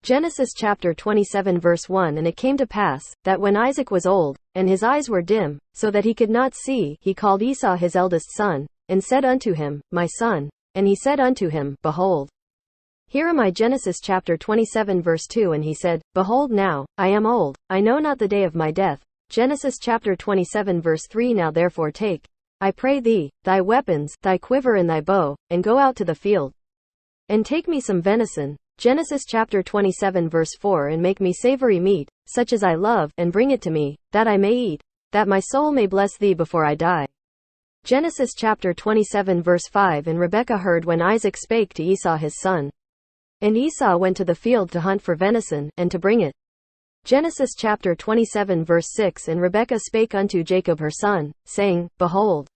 Genesis chapter 27 verse 1. And it came to pass, that when Isaac was old, and his eyes were dim, so that he could not see, he called Esau his eldest son, and said unto him, My son. And he said unto him, Behold, here am I. Genesis chapter 27 verse 2. And he said, Behold now, I am old, I know not the day of my death. Genesis chapter 27 verse 3. Now therefore take, I pray thee, thy weapons, thy quiver and thy bow, and go out to the field, and take me some venison. Genesis chapter 27 verse 4. And make me savory meat, such as I love, and bring it to me, that I may eat, that my soul may bless thee before I die. Genesis chapter 27 verse 5. And Rebekah heard when Isaac spake to Esau his son. And Esau went to the field to hunt for venison, and to bring it. Genesis chapter 27 verse 6. And Rebekah spake unto Jacob her son, saying, Behold,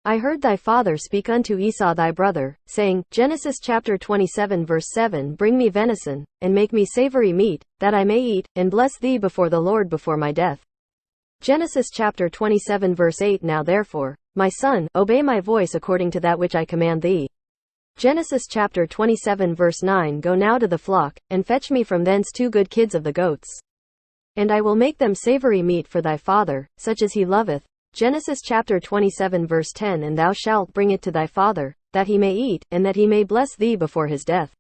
I heard thy father speak unto Esau thy brother, saying, Genesis chapter 27 verse 7. Bring me venison, and make me savory meat, that I may eat, and bless thee before the Lord before my death. Genesis chapter 27 verse 8. Now therefore, my son, obey my voice according to that which I command thee. Genesis chapter 27 verse 9. Go now to the flock, and fetch me from thence 2 good kids of the goats. And I will make them savory meat for thy father, such as he loveth. Genesis chapter 27 verse 10. And thou shalt bring it to thy father, that he may eat, and that he may bless thee before his death.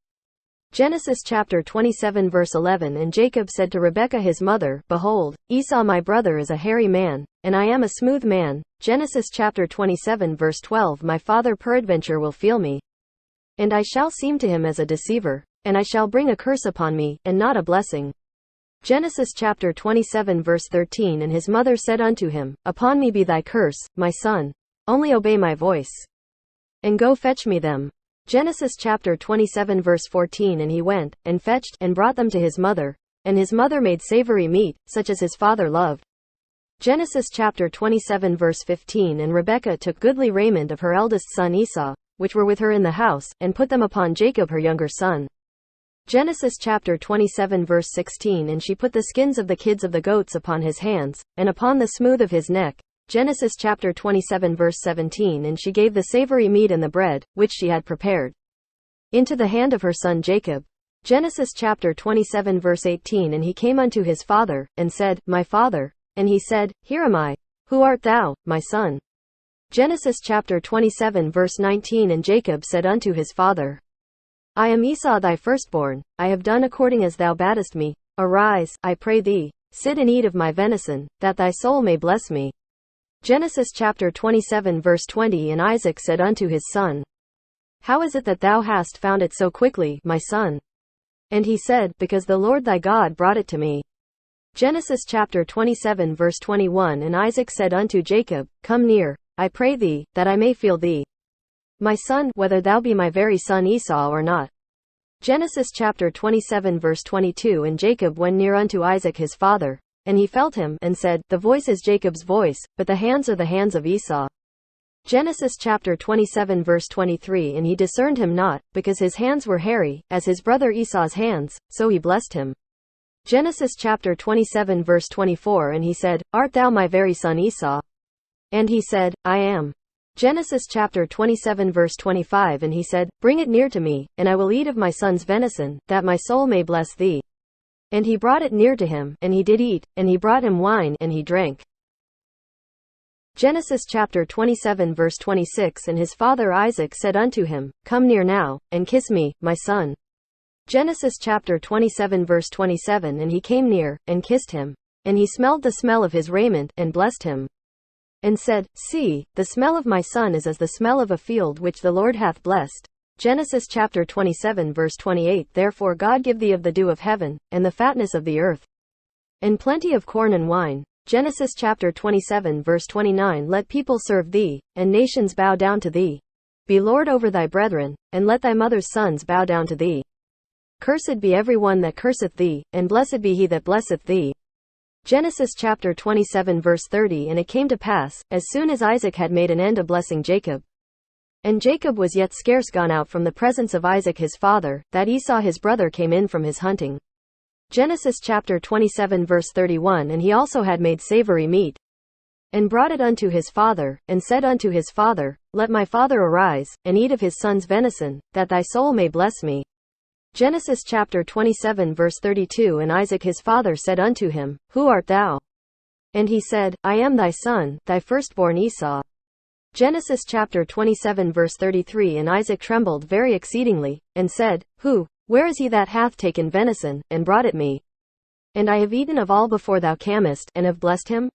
Genesis chapter 27 verse 11. And Jacob said to Rebekah his mother, Behold, Esau my brother is a hairy man, and I am a smooth man. Genesis chapter 27 verse 12. My father peradventure will feel me, and I shall seem to him as a deceiver, and I shall bring a curse upon me, and not a blessing. Genesis chapter 27 verse 13. And his mother said unto him, Upon me be thy curse, my son, only obey my voice, and go fetch me them. Genesis chapter 27 verse 14. And he went, and fetched, and brought them to his mother, and his mother made savory meat, such as his father loved. Genesis chapter 27 verse 15. And Rebekah took goodly raiment of her eldest son Esau, which were with her in the house, and put them upon Jacob her younger son. Genesis chapter 27 verse 16. And she put the skins of the kids of the goats upon his hands, and upon the smooth of his neck. Genesis chapter 27 verse 17. And she gave the savory meat and the bread, which she had prepared, into the hand of her son Jacob. Genesis chapter 27 verse 18. And he came unto his father, and said, My father. And he said, Here am I. Who art thou, my son? Genesis chapter 27 verse 19. And Jacob said unto his father, I am Esau thy firstborn, I have done according as thou badest me. Arise, I pray thee, sit and eat of my venison, that thy soul may bless me. Genesis chapter 27 verse 20. And Isaac said unto his son, How is it that thou hast found it so quickly, my son? And he said, Because the Lord thy God brought it to me. Genesis chapter 27 verse 21. And Isaac said unto Jacob, Come near, I pray thee, that I may feel thee, my son, whether thou be my very son Esau or not. Genesis chapter 27 verse 22. And Jacob went near unto Isaac his father, and he felt him, and said, The voice is Jacob's voice, but the hands are the hands of Esau. Genesis chapter 27 verse 23. And he discerned him not, because his hands were hairy, as his brother Esau's hands, so he blessed him. Genesis chapter 27 verse 24. And he said, Art thou my very son Esau? And he said, I am. Genesis chapter 27 verse 25. And he said, Bring it near to me, and I will eat of my son's venison, that my soul may bless thee. And he brought it near to him, and he did eat, and he brought him wine, and he drank. Genesis chapter 27 verse 26. And his father Isaac said unto him, Come near now, and kiss me, my son. Genesis chapter 27 verse 27. And he came near, and kissed him. And he smelled the smell of his raiment, and blessed him, and said, See, the smell of my son is as the smell of a field which the Lord hath blessed. Genesis chapter 27 verse 28. Therefore God give thee of the dew of heaven, and the fatness of the earth, and plenty of corn and wine. Genesis chapter 27 verse 29. Let people serve thee, and nations bow down to thee. Be Lord over thy brethren, and let thy mother's sons bow down to thee. Cursed be every one that curseth thee, and blessed be he that blesseth thee. Genesis chapter 27 verse 30. And it came to pass, as soon as Isaac had made an end of blessing Jacob, and Jacob was yet scarce gone out from the presence of Isaac his father, that Esau his brother came in from his hunting. Genesis chapter 27 verse 31. And he also had made savory meat, and brought it unto his father, and said unto his father, Let my father arise, and eat of his son's venison, that thy soul may bless me. Genesis chapter 27 verse 32. And Isaac his father said unto him, Who art thou? And he said, I am thy son, thy firstborn Esau. Genesis chapter 27 verse 33. And Isaac trembled very exceedingly, and said, Where is he that hath taken venison, and brought it me? And I have eaten of all before thou camest, and have blessed him?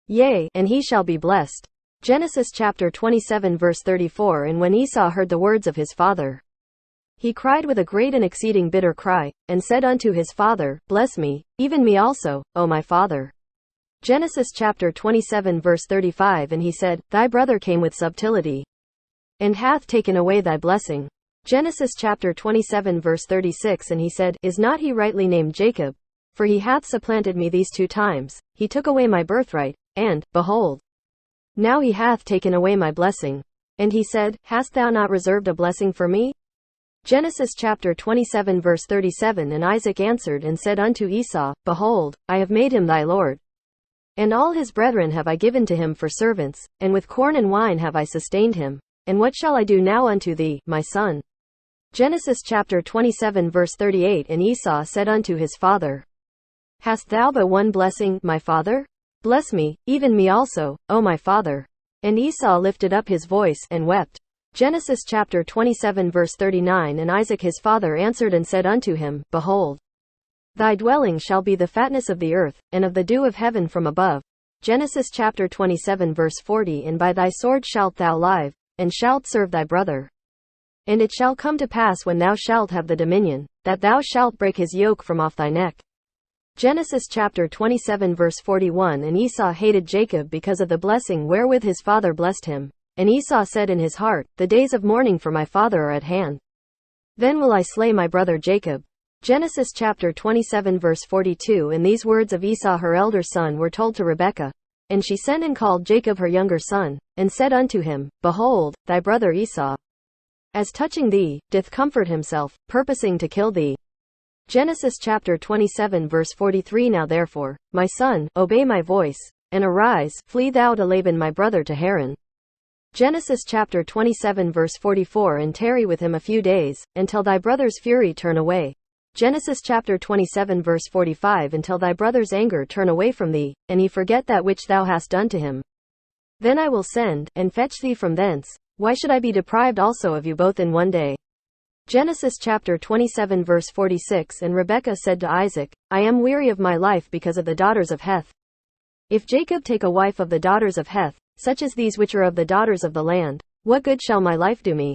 Yea, and he shall be blessed. Genesis chapter 27 verse 34. And when Esau heard the words of his father, he cried with a great and exceeding bitter cry, and said unto his father, Bless me, even me also, O my father. Genesis chapter 27 verse 35. And he said, Thy brother came with subtlety, and hath taken away thy blessing. Genesis chapter 27 verse 36. And he said, Is not he rightly named Jacob? For he hath supplanted me these 2 times, he took away my birthright, and, behold, now he hath taken away my blessing. And he said, Hast thou not reserved a blessing for me? Genesis chapter 27 verse 37. And Isaac answered and said unto Esau, Behold, I have made him thy lord, and all his brethren have I given to him for servants, and with corn and wine have I sustained him. And what shall I do now unto thee, my son? Genesis chapter 27 verse 38. And Esau said unto his father, Hast thou but one blessing, my father? Bless me, even me also, O my father. And Esau lifted up his voice, and wept. Genesis chapter 27 verse 39. And Isaac his father answered and said unto him, Behold, thy dwelling shall be the fatness of the earth, and of the dew of heaven from above. Genesis chapter 27 verse 40. And by thy sword shalt thou live, and shalt serve thy brother. And it shall come to pass when thou shalt have the dominion, that thou shalt break his yoke from off thy neck. Genesis chapter 27 verse 41. And Esau hated Jacob because of the blessing wherewith his father blessed him. And Esau said in his heart, The days of mourning for my father are at hand. Then will I slay my brother Jacob. Genesis chapter 27 verse 42. And these words of Esau her elder son were told to Rebekah. And she sent and called Jacob her younger son, and said unto him, Behold, thy brother Esau, as touching thee, doth comfort himself, purposing to kill thee. Genesis chapter 27 verse 43. Now therefore, my son, obey my voice, and arise, flee thou to Laban my brother to Haran. Genesis chapter 27 verse 44. And tarry with him a few days, until thy brother's fury turn away. Genesis chapter 27 verse 45. Until thy brother's anger turn away from thee, and he forget that which thou hast done to him. Then I will send, and fetch thee from thence. Why should I be deprived also of you both in one day? Genesis chapter 27 verse 46. And Rebekah said to Isaac, I am weary of my life because of the daughters of Heth. If Jacob take a wife of the daughters of Heth, such as these which are of the daughters of the land, what good shall my life do me?